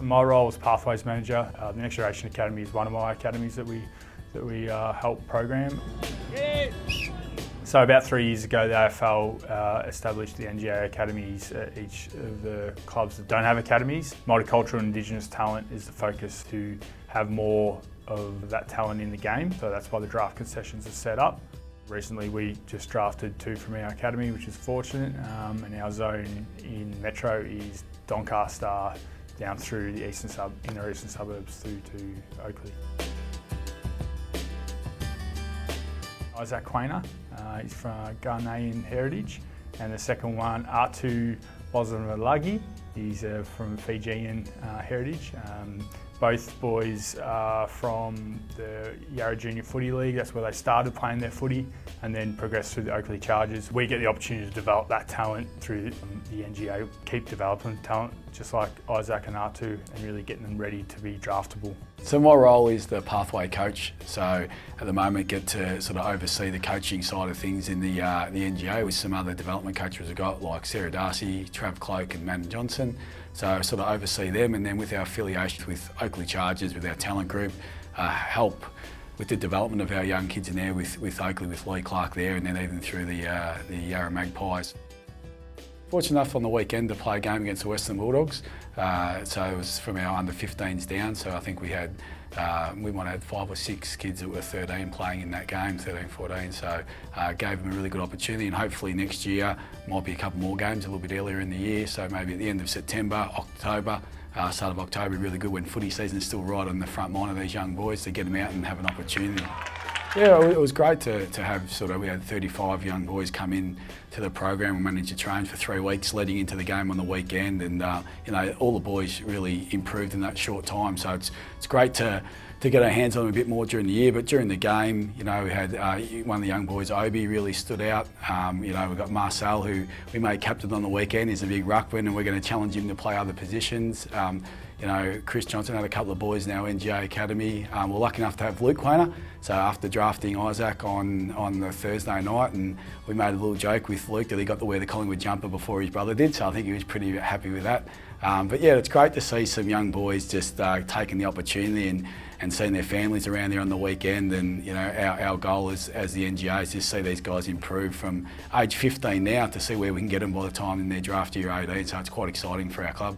My role as Pathways Manager. The Next Generation Academy is one of my academies that we help program. Yeah. So about 3 years ago, the AFL established the NGA academies at each of the clubs that don't have academies. Multicultural and Indigenous talent is the focus to have more of that talent in the game, so that's why the draft concessions are set up. Recently we just drafted 2 from our academy, which is fortunate, and our zone in Metro is Doncaster down through the inner eastern suburbs through to Oakley. Isaac Quainer, he's from Ghanaian heritage, and the second one, Artu Bozzamalagi, he's from Fijian heritage. Both boys are from the Yarra Junior Footy League. That's where they started playing their footy and then progressed through the Oakley Chargers. We get the opportunity to develop that talent through the NGA, keep developing talent just like Isaac and Artu and really getting them ready to be draftable. So my role is the pathway coach. So at the moment get to sort of oversee the coaching side of things in the NGA with some other development coaches we've got like Sarah Darcy, Trav Cloak and Madden Johnson. So I sort of oversee them, and then with our affiliations with Oakley Chargers, with our talent group, help with the development of our young kids in there with Oakley, with Lee Clark there, and then even through the Yarra Magpies. Fortunate enough on the weekend to play a game against the Western Bulldogs. So it was from our under 15s down, so I think we might have had 5 or 6 kids that were 13 playing in that game, 13, 14, so gave them a really good opportunity, and hopefully next year might be a couple more games a little bit earlier in the year, so maybe at the end of September, October, start of October, really good when footy season is still right on the front mind of these young boys to get them out and have an opportunity. Yeah, it was great to have we had 35 young boys come in to the program. We managed to train for 3 weeks leading into the game on the weekend, and all the boys really improved in that short time. So it's great to get our hands on them a bit more during the year. But during the game, we had one of the young boys, Obi, really stood out. We've got Marcel, who we made captain on the weekend. He's a big ruckman, and we're going to challenge him to play other positions. Chris Johnson had a couple of boys in our NGA Academy. We're lucky enough to have Luke Quainer. So after drafting Isaac on the Thursday night, and we made a little joke with Luke that he got to wear the Collingwood jumper before his brother did, so I think he was pretty happy with that. But yeah, it's great to see some young boys just taking the opportunity and seeing their families around there on the weekend. And our goal as the NGA is just see these guys improve from age 15 now to see where we can get them by the time in their draft year 18. So it's quite exciting for our club.